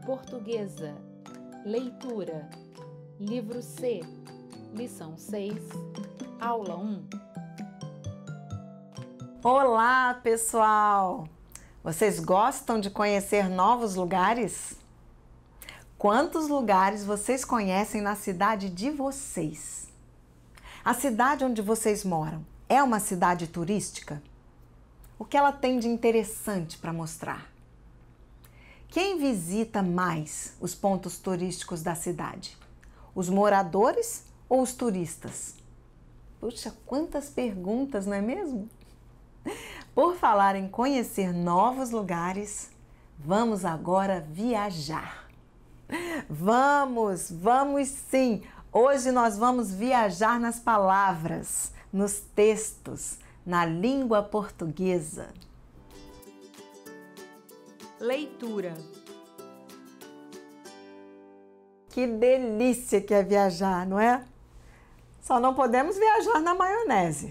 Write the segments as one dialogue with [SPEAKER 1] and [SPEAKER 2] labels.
[SPEAKER 1] Portuguesa. Leitura. Livro C. Lição 6. Aula 1.
[SPEAKER 2] Olá, pessoal! Vocês gostam de conhecer novos lugares? Quantos lugares vocês conhecem na cidade de vocês? A cidade onde vocês moram é uma cidade turística? O que ela tem de interessante para mostrar? Quem visita mais os pontos turísticos da cidade? Os moradores ou os turistas? Puxa, quantas perguntas, não é mesmo? Por falar em conhecer novos lugares, vamos agora viajar. Vamos sim! Hoje nós vamos viajar nas palavras, nos textos, na língua portuguesa.
[SPEAKER 1] Leitura.
[SPEAKER 2] Que delícia que é viajar, não é? Só não podemos viajar na maionese.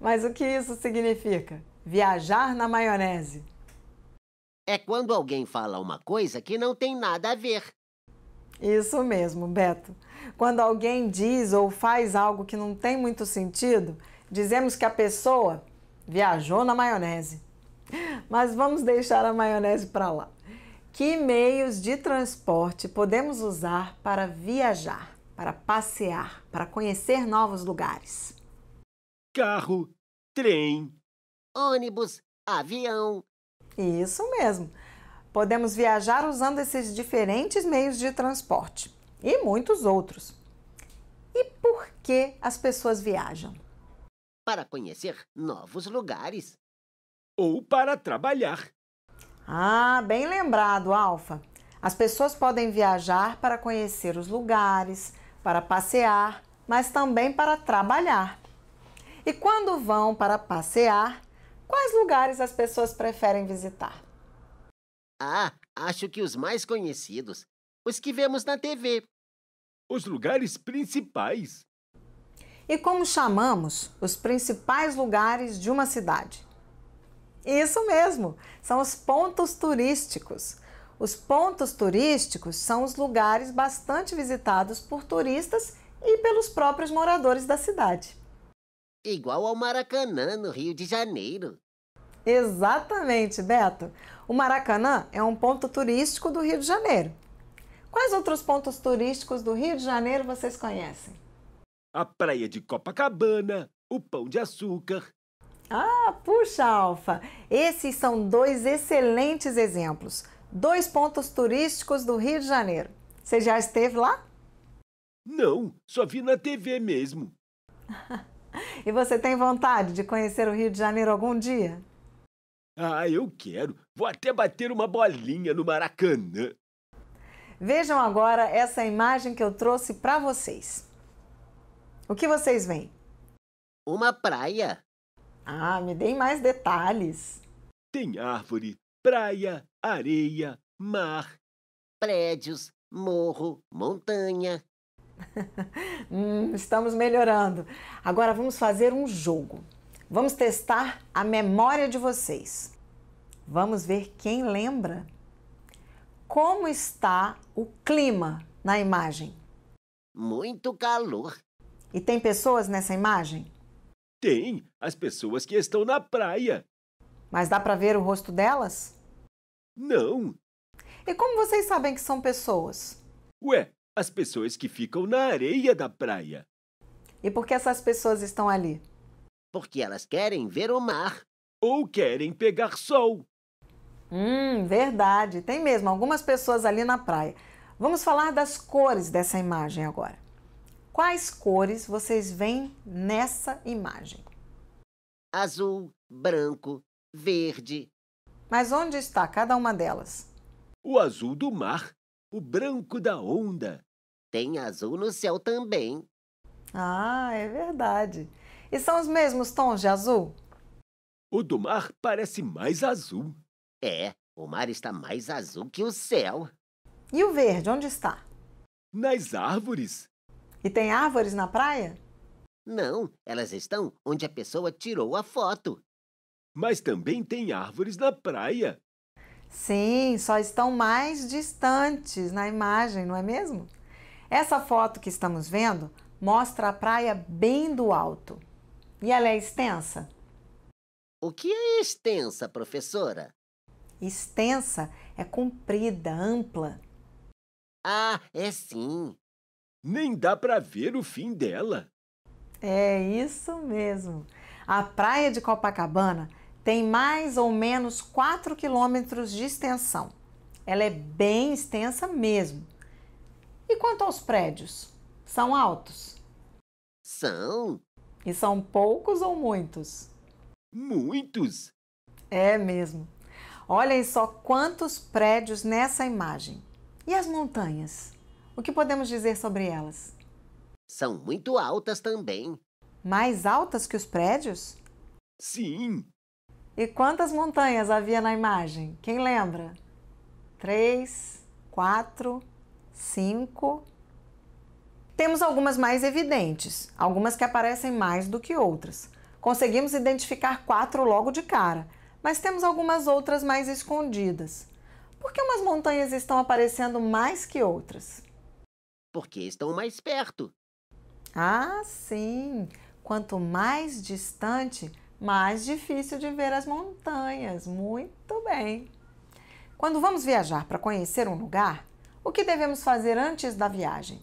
[SPEAKER 2] Mas o que isso significa? Viajar na maionese.
[SPEAKER 3] É quando alguém fala uma coisa que não tem nada a ver.
[SPEAKER 2] Isso mesmo, Beto. Quando alguém diz ou faz algo que não tem muito sentido, dizemos que a pessoa viajou na maionese. Mas vamos deixar a maionese para lá. Que meios de transporte podemos usar para viajar, para passear, para conhecer novos lugares?
[SPEAKER 4] Carro, trem,
[SPEAKER 3] Ônibus, avião.
[SPEAKER 2] Isso mesmo. Podemos viajar usando esses diferentes meios de transporte e muitos outros. E por que as pessoas viajam?
[SPEAKER 3] Para conhecer novos lugares.
[SPEAKER 4] ou para trabalhar.
[SPEAKER 2] Ah, bem lembrado, Alfa. As pessoas podem viajar para conhecer os lugares, para passear, mas também para trabalhar. E quando vão para passear, quais lugares as pessoas preferem visitar?
[SPEAKER 3] Ah, acho que os mais conhecidos. Os que vemos na TV.
[SPEAKER 4] Os lugares principais.
[SPEAKER 2] E como chamamos os principais lugares de uma cidade? Isso mesmo, são os pontos turísticos. Os pontos turísticos são os lugares bastante visitados por turistas e pelos próprios moradores da cidade.
[SPEAKER 3] Igual ao Maracanã, no Rio de Janeiro.
[SPEAKER 2] Exatamente, Beto. O Maracanã é um ponto turístico do Rio de Janeiro. Quais outros pontos turísticos do Rio de Janeiro vocês conhecem?
[SPEAKER 4] A praia de Copacabana, o Pão de Açúcar.
[SPEAKER 2] Ah, puxa, Alfa! Esses são dois excelentes exemplos. Dois pontos turísticos do Rio de Janeiro. Você já esteve lá?
[SPEAKER 4] Não, só vi na TV mesmo.
[SPEAKER 2] E você tem vontade de conhecer o Rio de Janeiro algum dia?
[SPEAKER 4] Ah, eu quero. Vou até bater uma bolinha no Maracanã.
[SPEAKER 2] Vejam agora essa imagem que eu trouxe para vocês. O que vocês veem?
[SPEAKER 3] Uma praia.
[SPEAKER 2] Ah, me deem mais detalhes.
[SPEAKER 4] Tem árvore, praia, areia, mar.
[SPEAKER 3] Prédios, morro, montanha.
[SPEAKER 2] Estamos melhorando. Agora vamos fazer um jogo. Vamos testar a memória de vocês. Vamos ver quem lembra. Como está o clima na imagem?
[SPEAKER 3] Muito calor.
[SPEAKER 2] E tem pessoas nessa imagem?
[SPEAKER 4] Tem as pessoas que estão na praia.
[SPEAKER 2] Mas dá para ver o rosto delas?
[SPEAKER 4] Não.
[SPEAKER 2] E como vocês sabem que são pessoas?
[SPEAKER 4] Ué, as pessoas que ficam na areia da praia.
[SPEAKER 2] E por que essas pessoas estão ali?
[SPEAKER 3] Porque elas querem ver o mar.
[SPEAKER 4] Ou querem pegar sol.
[SPEAKER 2] Verdade. Tem mesmo algumas pessoas ali na praia. Vamos falar das cores dessa imagem agora. Quais cores vocês veem nessa imagem?
[SPEAKER 3] Azul, branco, verde.
[SPEAKER 2] Mas onde está cada uma delas?
[SPEAKER 4] O azul do mar, o branco da onda.
[SPEAKER 3] Tem azul no céu também.
[SPEAKER 2] Ah, é verdade. E são os mesmos tons de azul?
[SPEAKER 4] O do mar parece mais azul.
[SPEAKER 3] É, o mar está mais azul que o céu.
[SPEAKER 2] E o verde, onde está?
[SPEAKER 4] Nas árvores.
[SPEAKER 2] E tem árvores na praia?
[SPEAKER 3] Não, elas estão onde a pessoa tirou a foto.
[SPEAKER 4] Mas também tem árvores na praia.
[SPEAKER 2] Sim, só estão mais distantes na imagem, não é mesmo? Essa foto que estamos vendo mostra a praia bem do alto. E ela é extensa?
[SPEAKER 3] O que é extensa, professora?
[SPEAKER 2] Extensa é comprida, ampla.
[SPEAKER 3] Ah, é sim.
[SPEAKER 4] Nem dá pra ver o fim dela.
[SPEAKER 2] É isso mesmo. A praia de Copacabana tem mais ou menos 4 quilômetros de extensão. Ela é bem extensa mesmo. E quanto aos prédios? São altos?
[SPEAKER 3] São
[SPEAKER 2] E são poucos ou muitos?
[SPEAKER 4] Muitos.
[SPEAKER 2] É mesmo. Olhem só quantos prédios nessa imagem. E as montanhas? O que podemos dizer sobre elas?
[SPEAKER 3] São muito altas também.
[SPEAKER 2] Mais altas que os prédios?
[SPEAKER 4] Sim.
[SPEAKER 2] E quantas montanhas havia na imagem? Quem lembra? 3, 4, 5. Temos algumas mais evidentes, algumas que aparecem mais do que outras. Conseguimos identificar 4 logo de cara, mas temos algumas outras mais escondidas. Por que umas montanhas estão aparecendo mais que outras?
[SPEAKER 3] Porque estão mais perto.
[SPEAKER 2] Ah, sim! Quanto mais distante, mais difícil de ver as montanhas. Muito bem! Quando vamos viajar para conhecer um lugar, o que devemos fazer antes da viagem?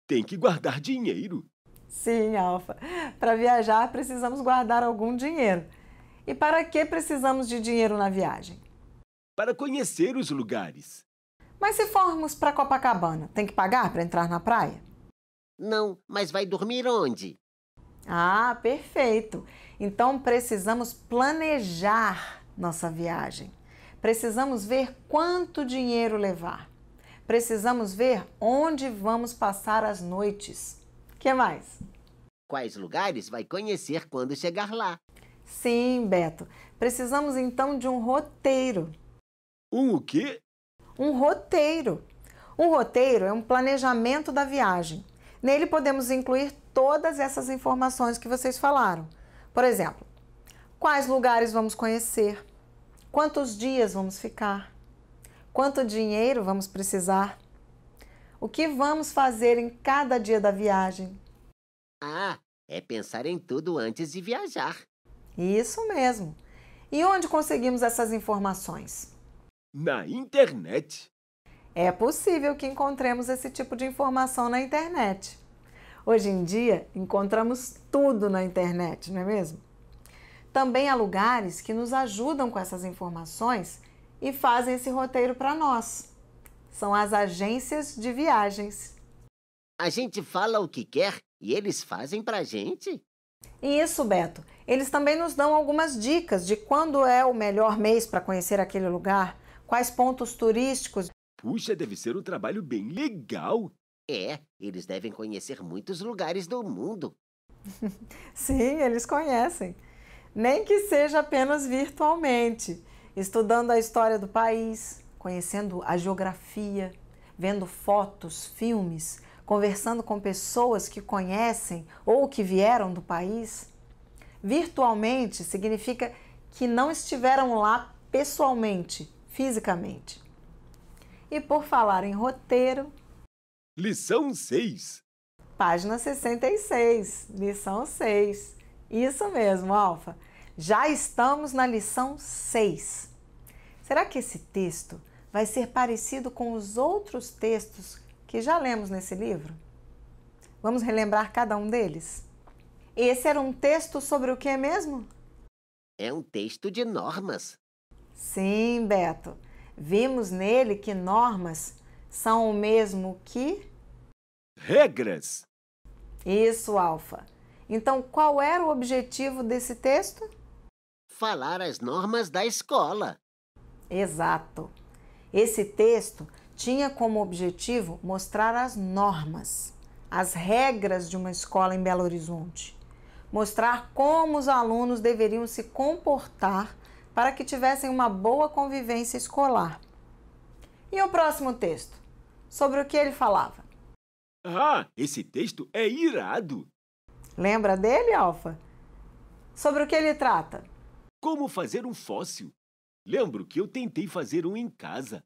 [SPEAKER 4] Tem que guardar dinheiro.
[SPEAKER 2] Sim, Alfa. Para viajar precisamos guardar algum dinheiro. E para que precisamos de dinheiro na viagem?
[SPEAKER 4] Para conhecer os lugares.
[SPEAKER 2] Mas se formos para Copacabana, tem que pagar para entrar na praia?
[SPEAKER 3] Não, mas vai dormir onde?
[SPEAKER 2] Ah, perfeito! Então precisamos planejar nossa viagem. Precisamos ver quanto dinheiro levar. Precisamos ver onde vamos passar as noites. Que mais?
[SPEAKER 3] Quais lugares vai conhecer quando chegar lá?
[SPEAKER 2] Sim, Beto. Precisamos então de um roteiro.
[SPEAKER 4] O quê?
[SPEAKER 2] Um roteiro. Um roteiro é um planejamento da viagem. Nele podemos incluir todas essas informações que vocês falaram. Por exemplo, quais lugares vamos conhecer? Quantos dias vamos ficar? Quanto dinheiro vamos precisar? O que vamos fazer em cada dia da viagem?
[SPEAKER 3] Ah, é pensar em tudo antes de viajar.
[SPEAKER 2] Isso mesmo. E onde conseguimos essas informações?
[SPEAKER 4] Na internet.
[SPEAKER 2] É possível que encontremos esse tipo de informação na internet. Hoje em dia, encontramos tudo na internet, não é mesmo? Também há lugares que nos ajudam com essas informações e fazem esse roteiro para nós. São as agências de viagens.
[SPEAKER 3] A gente fala o que quer e eles fazem pra gente?
[SPEAKER 2] Isso, Beto. Eles também nos dão algumas dicas de quando é o melhor mês para conhecer aquele lugar, quais pontos turísticos.
[SPEAKER 4] Puxa, deve ser um trabalho bem legal.
[SPEAKER 3] É, eles devem conhecer muitos lugares do mundo.
[SPEAKER 2] Sim, eles conhecem. Nem que seja apenas virtualmente, estudando a história do país, conhecendo a geografia, vendo fotos, filmes, conversando com pessoas que conhecem ou que vieram do país. Virtualmente significa que não estiveram lá pessoalmente, fisicamente. E por falar em roteiro,
[SPEAKER 4] Lição 6.
[SPEAKER 2] página 66, lição 6. Isso mesmo, Alfa. Já estamos na lição 6. Será que esse texto vai ser parecido com os outros textos que já lemos nesse livro? Vamos relembrar cada um deles? Esse era um texto sobre o que mesmo?
[SPEAKER 3] É um texto de normas.
[SPEAKER 2] Sim, Beto. Vimos nele que normas são o mesmo que...
[SPEAKER 4] Regras.
[SPEAKER 2] Isso, Alfa. Então, qual era o objetivo desse texto?
[SPEAKER 3] Falar as normas da escola.
[SPEAKER 2] Exato. Esse texto tinha como objetivo mostrar as normas, as regras de uma escola em Belo Horizonte. Mostrar como os alunos deveriam se comportar para que tivessem uma boa convivência escolar. E o próximo texto? Sobre o que ele falava?
[SPEAKER 4] Ah, esse texto é irado.
[SPEAKER 2] Lembra dele, Alfa? Sobre o que ele trata?
[SPEAKER 4] Como fazer um fóssil. Lembro que eu tentei fazer um em casa.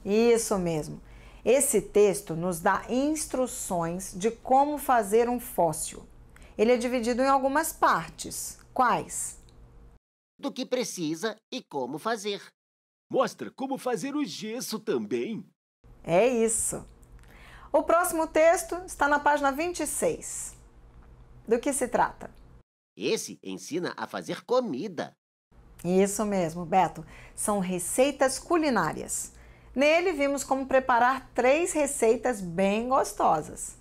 [SPEAKER 2] Isso mesmo. Esse texto nos dá instruções de como fazer um fóssil. Ele é dividido em algumas partes. Quais?
[SPEAKER 3] Do que precisa e como fazer.
[SPEAKER 4] Mostra como fazer o gesso também.
[SPEAKER 2] É isso. O próximo texto está na página 26. Do que se trata?
[SPEAKER 3] Esse ensina a fazer comida.
[SPEAKER 2] Isso mesmo, Beto. São receitas culinárias. Nele vimos como preparar 3 receitas bem gostosas.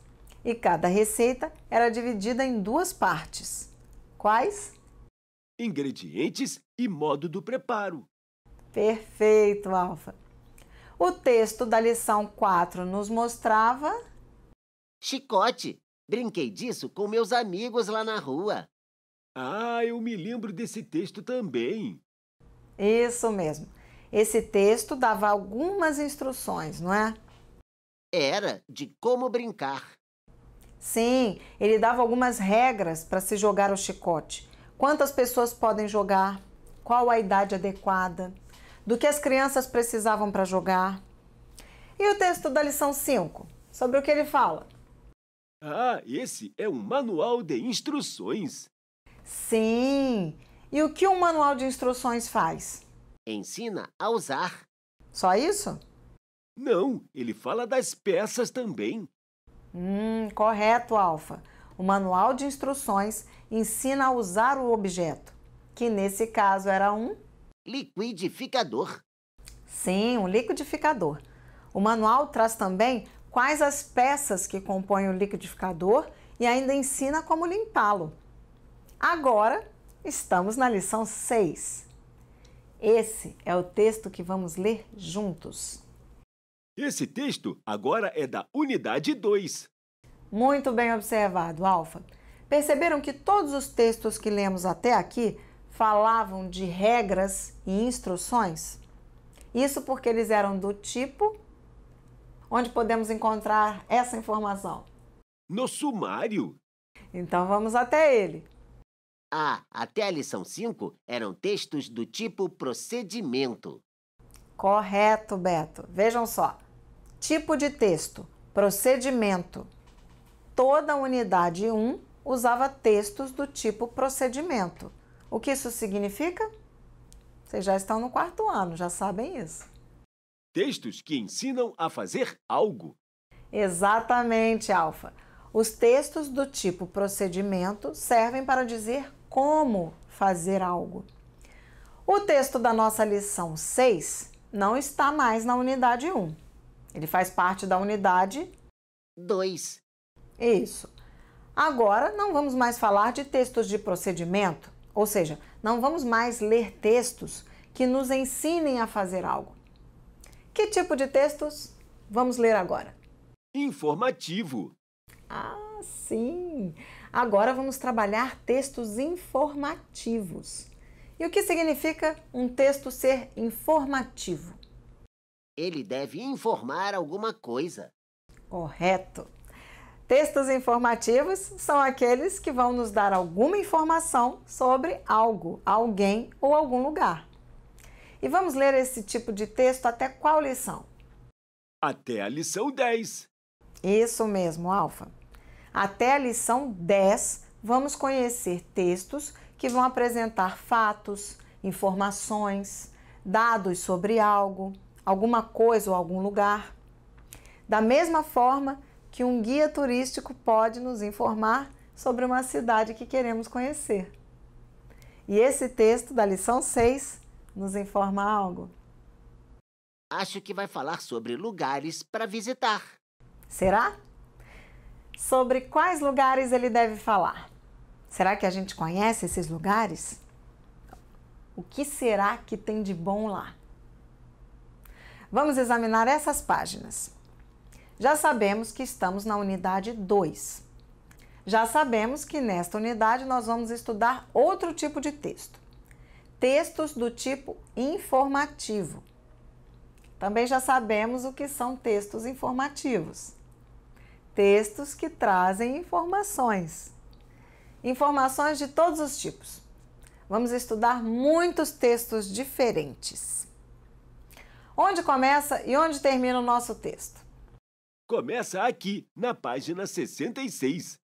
[SPEAKER 2] E cada receita era dividida em 2 partes. Quais?
[SPEAKER 4] Ingredientes e modo do preparo.
[SPEAKER 2] Perfeito, Alfa. O texto da lição 4 nos mostrava...
[SPEAKER 3] Chicote. Brinquei disso com meus amigos lá na rua.
[SPEAKER 4] Ah, eu me lembro desse texto também.
[SPEAKER 2] Isso mesmo. Esse texto dava algumas instruções, não é?
[SPEAKER 3] Era de como brincar.
[SPEAKER 2] Sim, ele dava algumas regras para se jogar o chicote. Quantas pessoas podem jogar? Qual a idade adequada? Do que as crianças precisavam para jogar? E o texto da lição 5? Sobre o que ele fala?
[SPEAKER 4] Ah, esse é um manual de instruções.
[SPEAKER 2] Sim! E o que um manual de instruções faz?
[SPEAKER 3] Ensina a usar.
[SPEAKER 2] Só isso?
[SPEAKER 4] Não, ele fala das peças também.
[SPEAKER 2] Correto, Alfa. O manual de instruções ensina a usar o objeto, que nesse caso era um...
[SPEAKER 3] Liquidificador.
[SPEAKER 2] Sim, um liquidificador. O manual traz também quais as peças que compõem o liquidificador e ainda ensina como limpá-lo. Agora, estamos na lição 6. Esse é o texto que vamos ler juntos.
[SPEAKER 4] Esse texto agora é da unidade 2.
[SPEAKER 2] Muito bem observado, Alfa. Perceberam que todos os textos que lemos até aqui falavam de regras e instruções? Isso porque eles eram do tipo... Onde podemos encontrar essa informação?
[SPEAKER 4] No sumário.
[SPEAKER 2] Então vamos até ele.
[SPEAKER 3] Até a lição 5 eram textos do tipo procedimento.
[SPEAKER 2] Correto, Beto. Vejam só. Tipo de texto, procedimento. Toda a unidade 1 usava textos do tipo procedimento. O que isso significa? Vocês já estão no 4º ano, já sabem isso.
[SPEAKER 4] Textos que ensinam a fazer algo.
[SPEAKER 2] Exatamente, Alfa. Os textos do tipo procedimento servem para dizer como fazer algo. O texto da nossa lição 6 não está mais na unidade 1. Ele faz parte da unidade
[SPEAKER 3] 2.
[SPEAKER 2] Isso. Agora não vamos mais falar de textos de procedimento, ou seja, não vamos mais ler textos que nos ensinem a fazer algo. Que tipo de textos vamos ler agora?
[SPEAKER 4] Informativo.
[SPEAKER 2] Ah, sim! Agora vamos trabalhar textos informativos. E o que significa um texto ser informativo?
[SPEAKER 3] Ele deve informar alguma coisa.
[SPEAKER 2] Correto! Textos informativos são aqueles que vão nos dar alguma informação sobre algo, alguém ou algum lugar. E vamos ler esse tipo de texto até qual lição?
[SPEAKER 4] Até a lição 10.
[SPEAKER 2] Isso mesmo, Alfa. Até a lição 10, vamos conhecer textos que vão apresentar fatos, informações, dados sobre algo, alguma coisa ou algum lugar. Da mesma forma que um guia turístico pode nos informar sobre uma cidade que queremos conhecer. E esse texto da lição 6 nos informa algo.
[SPEAKER 3] Acho que vai falar sobre lugares para visitar.
[SPEAKER 2] Será? Sobre quais lugares ele deve falar? Será que a gente conhece esses lugares? O que será que tem de bom lá? Vamos examinar essas páginas. Já sabemos que estamos na unidade 2. Já sabemos que nesta unidade nós vamos estudar outro tipo de texto. Textos do tipo informativo. Também já sabemos o que são textos informativos. Textos que trazem informações. Informações de todos os tipos. vamos estudar muitos textos diferentes. Onde começa e onde termina o nosso texto?
[SPEAKER 4] Começa aqui, na página 66.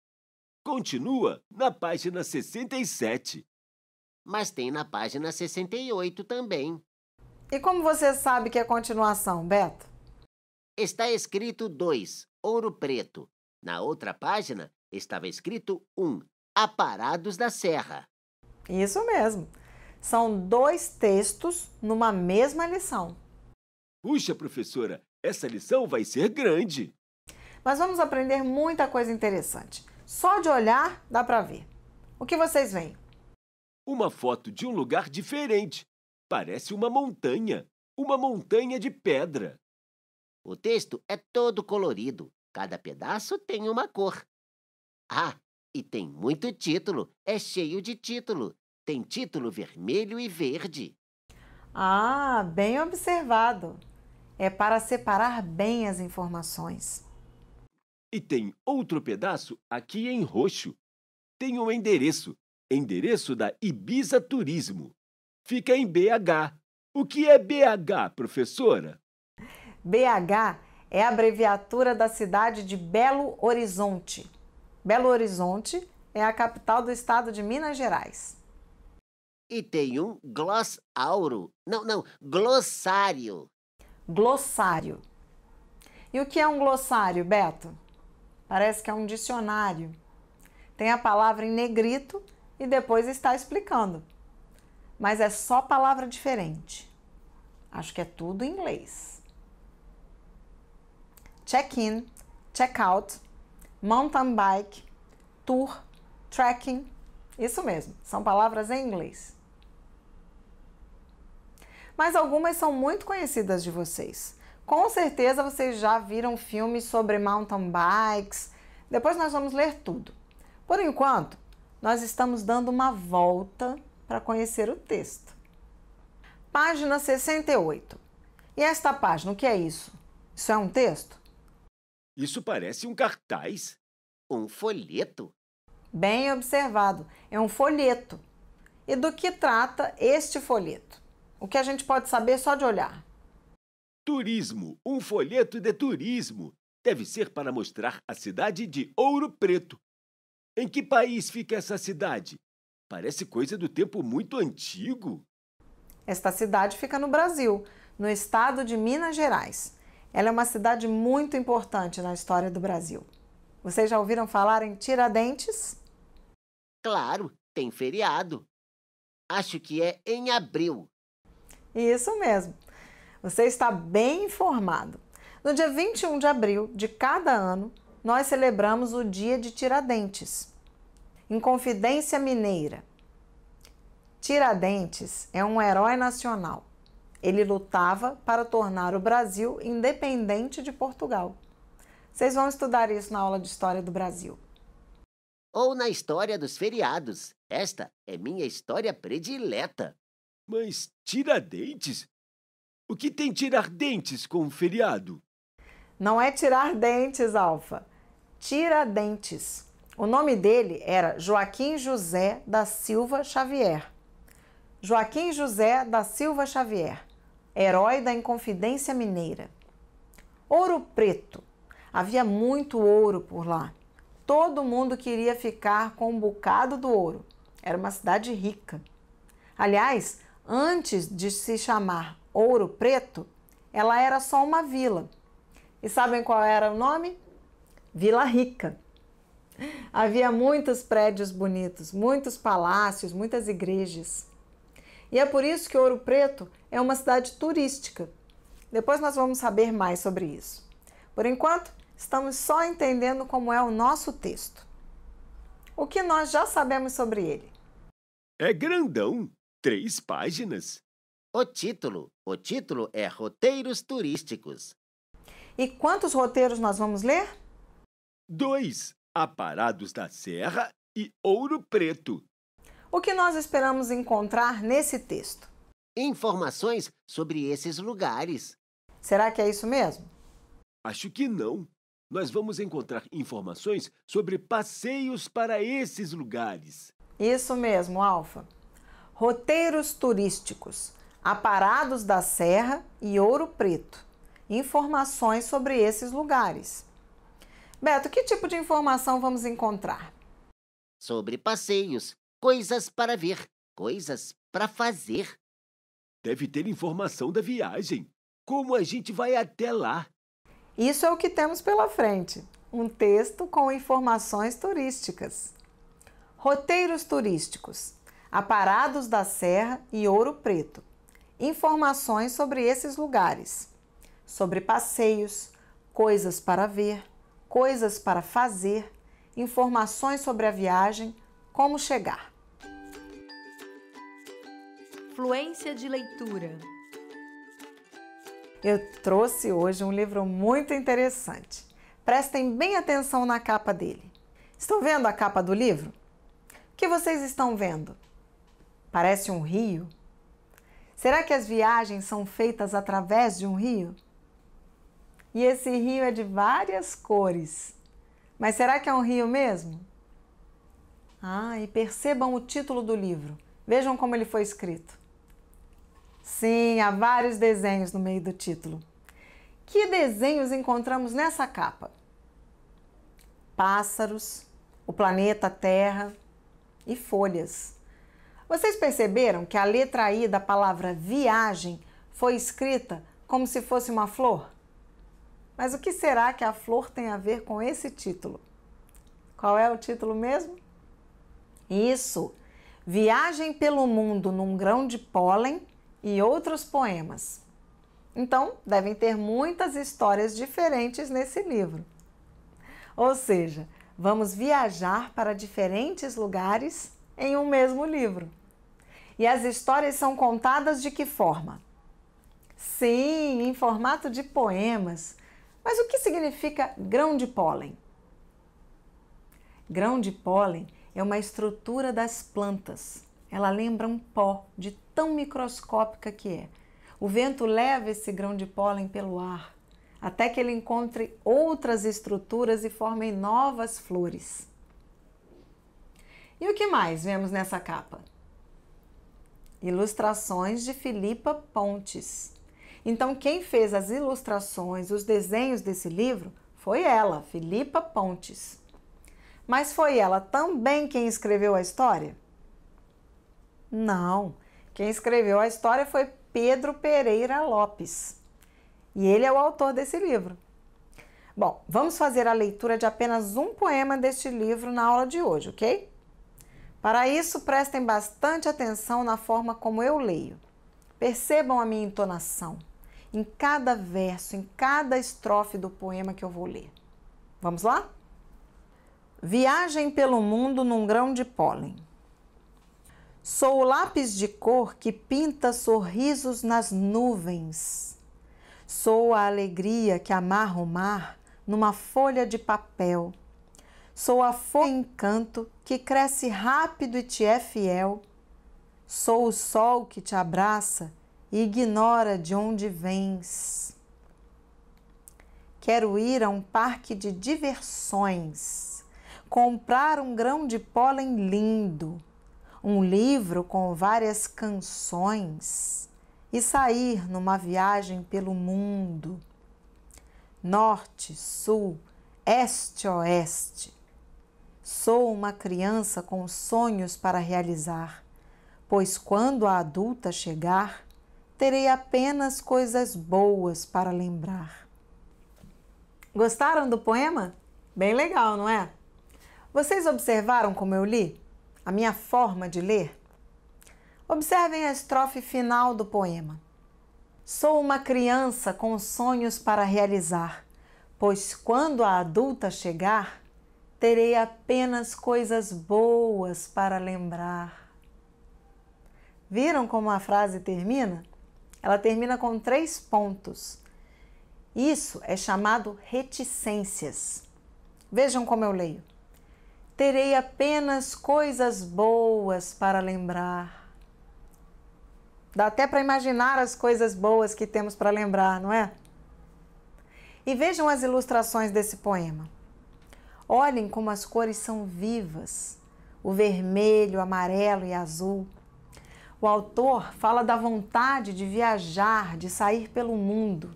[SPEAKER 4] Continua na página 67.
[SPEAKER 3] Mas tem na página 68 também.
[SPEAKER 2] E como você sabe que é continuação, Beto?
[SPEAKER 3] Está escrito 2, Ouro Preto. Na outra página estava escrito 1, Aparados da Serra.
[SPEAKER 2] Isso mesmo. São 2 textos numa mesma lição.
[SPEAKER 4] Puxa, professora, essa lição vai ser grande.
[SPEAKER 2] Mas vamos aprender muita coisa interessante. Só de olhar dá para ver. O que vocês veem?
[SPEAKER 4] Uma foto de um lugar diferente. Parece uma montanha de pedra.
[SPEAKER 3] O texto é todo colorido. Cada pedaço tem uma cor. Ah, e tem muito título. É cheio de título. Tem título vermelho e verde.
[SPEAKER 2] Ah, bem observado. É para separar bem as informações.
[SPEAKER 4] E tem outro pedaço aqui em roxo. Tem um endereço da Ibiza Turismo. Fica em BH. O que é BH, professora?
[SPEAKER 2] BH é a abreviatura da cidade de Belo Horizonte. Belo Horizonte é a capital do estado de Minas Gerais.
[SPEAKER 3] E tem um glossário.
[SPEAKER 2] Glossário. E o que é um glossário, Beto? Parece que é um dicionário. Tem a palavra em negrito e depois está explicando. Mas é só palavra diferente. Acho que é tudo em inglês. Check-in, check-out, mountain bike, tour, trekking. Isso mesmo, são palavras em inglês. Mas algumas são muito conhecidas de vocês. Com certeza vocês já viram filmes sobre mountain bikes. Depois nós vamos ler tudo. Por enquanto, nós estamos dando uma volta para conhecer o texto. Página 68. E esta página, o que é isso? Isso é um texto?
[SPEAKER 4] Isso parece um cartaz.
[SPEAKER 3] Um folheto.
[SPEAKER 2] Bem observado, é um folheto. E do que trata este folheto? O que a gente pode saber só de olhar?
[SPEAKER 4] Turismo, um folheto de turismo. Deve ser para mostrar a cidade de Ouro Preto. Em que país fica essa cidade? Parece coisa do tempo muito antigo.
[SPEAKER 2] Esta cidade fica no Brasil, no estado de Minas Gerais. Ela é uma cidade muito importante na história do Brasil. Vocês já ouviram falar em Tiradentes?
[SPEAKER 3] Claro, tem feriado. Acho que é em abril.
[SPEAKER 2] Isso mesmo. Você está bem informado. No dia 21 de abril de cada ano, nós celebramos o Dia de Tiradentes. Inconfidência Mineira. Tiradentes é um herói nacional. Ele lutava para tornar o Brasil independente de Portugal. Vocês vão estudar isso na aula de História do Brasil.
[SPEAKER 3] Ou na história dos feriados. Esta é minha história predileta.
[SPEAKER 4] Mas Tiradentes? O que tem tirar dentes com o feriado?
[SPEAKER 2] Não é tirar dentes, Alfa. Tiradentes. O nome dele era Joaquim José da Silva Xavier. Joaquim José da Silva Xavier, herói da Inconfidência Mineira. Ouro Preto. Havia muito ouro por lá. Todo mundo queria ficar com um bocado do ouro. Era uma cidade rica. Aliás, antes de se chamar Ouro Preto, ela era só uma vila. E sabem qual era o nome? Vila Rica. Havia muitos prédios bonitos, muitos palácios, muitas igrejas. E é por isso que Ouro Preto é uma cidade turística. Depois nós vamos saber mais sobre isso. Por enquanto, estamos só entendendo como é o nosso texto. O que nós já sabemos sobre ele?
[SPEAKER 4] É grandão, 3 páginas.
[SPEAKER 3] O título é Roteiros Turísticos.
[SPEAKER 2] E quantos roteiros nós vamos ler?
[SPEAKER 4] 2, Aparados da Serra e Ouro Preto.
[SPEAKER 2] O que nós esperamos encontrar nesse texto?
[SPEAKER 3] Informações sobre esses lugares.
[SPEAKER 2] Será que é isso mesmo?
[SPEAKER 4] Acho que não. Nós vamos encontrar informações sobre passeios para esses lugares.
[SPEAKER 2] Isso mesmo, Alfa. Roteiros turísticos, Aparados da Serra e Ouro Preto. Informações sobre esses lugares. Beto, que tipo de informação vamos encontrar?
[SPEAKER 3] Sobre passeios, coisas para ver, coisas para fazer.
[SPEAKER 4] Deve ter informação da viagem. Como a gente vai até lá?
[SPEAKER 2] Isso é o que temos pela frente. Um texto com informações turísticas. Roteiros turísticos, Aparados da Serra e Ouro Preto. Informações sobre esses lugares. Sobre passeios, coisas para ver, coisas para fazer, informações sobre a viagem, como chegar.
[SPEAKER 1] Fluência de leitura.
[SPEAKER 2] Eu trouxe hoje um livro muito interessante. Prestem bem atenção na capa dele. Estão vendo a capa do livro? O que vocês estão vendo? Parece um rio? Será que as viagens são feitas através de um rio? E esse rio é de várias cores. Mas será que é um rio mesmo? E percebam o título do livro. Vejam como ele foi escrito. Sim, há vários desenhos no meio do título. Que desenhos encontramos nessa capa? Pássaros, o planeta Terra e folhas. Vocês perceberam que a letra I da palavra viagem foi escrita como se fosse uma flor? Mas o que será que a flor tem a ver com esse título? Qual é o título mesmo? Isso! Viagem pelo Mundo num Grão de Pólen e Outros Poemas. Então, devem ter muitas histórias diferentes nesse livro. Ou seja, vamos viajar para diferentes lugares em um mesmo livro. E as histórias são contadas de que forma? Sim, em formato de poemas. Mas o que significa grão de pólen? Grão de pólen é uma estrutura das plantas. Ela lembra um pó de tão microscópica que é. O vento leva esse grão de pólen pelo ar, até que ele encontre outras estruturas e forme novas flores. E o que mais vemos nessa capa? Ilustrações de Filipa Pontes. Então, quem fez as ilustrações, os desenhos desse livro, foi ela, Filipa Pontes. Mas foi ela também quem escreveu a história? Não, quem escreveu a história foi Pedro Pereira Lopes. E ele é o autor desse livro. Bom, vamos fazer a leitura de apenas um poema deste livro na aula de hoje, ok? Para isso, prestem bastante atenção na forma como eu leio. Percebam a minha entonação em cada verso, em cada estrofe do poema que eu vou ler. Vamos lá? Viagem pelo mundo num grão de pólen. Sou o lápis de cor que pinta sorrisos nas nuvens. Sou a alegria que amarra o mar numa folha de papel. Sou a folha encanto que cresce rápido e te é fiel. Sou o sol que te abraça e ignora de onde vens. Quero ir a um parque de diversões, comprar um grão de pólen lindo, um livro com várias canções e sair numa viagem pelo mundo. Norte, sul, este, oeste. Sou uma criança com sonhos para realizar, pois quando a adulta chegar, terei apenas coisas boas para lembrar. Gostaram do poema? Bem legal, não é? Vocês observaram como eu li? A minha forma de ler? Observem a estrofe final do poema. Sou uma criança com sonhos para realizar, pois quando a adulta chegar, terei apenas coisas boas para lembrar. Viram como a frase termina? Ela termina com 3 pontos. Isso é chamado reticências. Vejam como eu leio. Terei apenas coisas boas para lembrar. Dá até para imaginar as coisas boas que temos para lembrar, não é? E vejam as ilustrações desse poema. Olhem como as cores são vivas. O vermelho, amarelo e azul. O autor fala da vontade de viajar, de sair pelo mundo.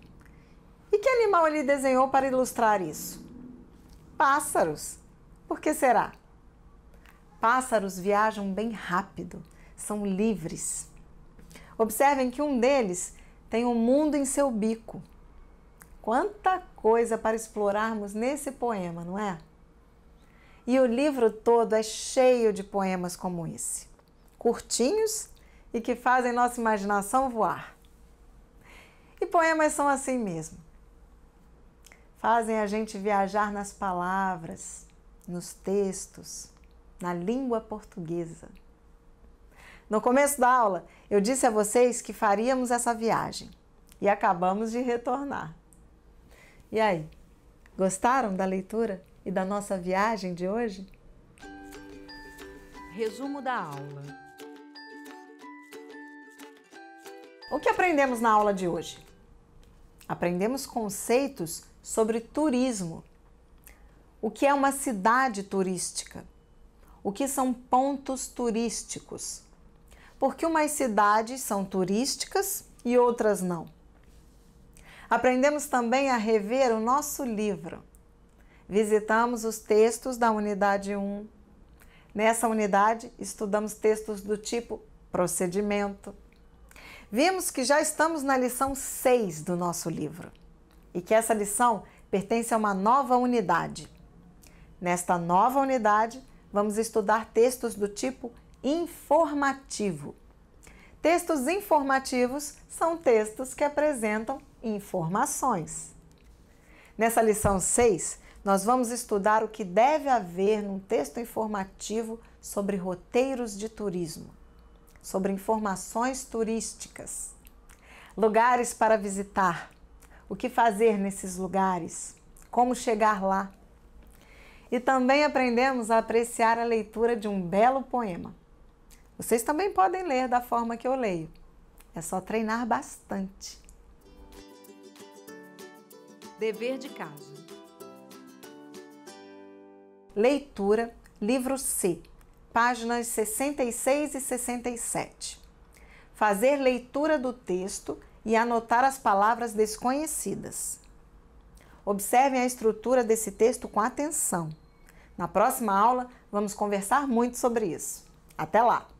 [SPEAKER 2] E que animal ele desenhou para ilustrar isso? Pássaros. Por que será? Pássaros viajam bem rápido, são livres. Observem que um deles tem um mundo em seu bico. Quanta coisa para explorarmos nesse poema, não é? E o livro todo é cheio de poemas como esse, curtinhos e que fazem nossa imaginação voar. E poemas são assim mesmo. Fazem a gente viajar nas palavras, nos textos, na língua portuguesa. No começo da aula, eu disse a vocês que faríamos essa viagem e acabamos de retornar. E aí, gostaram da leitura e da nossa viagem de hoje?
[SPEAKER 1] Resumo da aula.
[SPEAKER 2] O que aprendemos na aula de hoje? Aprendemos conceitos sobre turismo. O que é uma cidade turística? O que são pontos turísticos? Por que umas cidades são turísticas e outras não? Aprendemos também a rever o nosso livro. Visitamos os textos da unidade 1. Nessa unidade, estudamos textos do tipo procedimento. Vimos que já estamos na lição 6 do nosso livro e que essa lição pertence a uma nova unidade. Nesta nova unidade, vamos estudar textos do tipo informativo. Textos informativos são textos que apresentam informações. Nessa lição 6, nós vamos estudar o que deve haver num texto informativo sobre roteiros de turismo, sobre informações turísticas, lugares para visitar, o que fazer nesses lugares, como chegar lá. E também aprendemos a apreciar a leitura de um belo poema. Vocês também podem ler da forma que eu leio. É só treinar bastante.
[SPEAKER 1] Dever de casa.
[SPEAKER 2] Leitura, livro C, páginas 66 e 67. Fazer leitura do texto e anotar as palavras desconhecidas. Observem a estrutura desse texto com atenção. Na próxima aula, vamos conversar muito sobre isso. Até lá!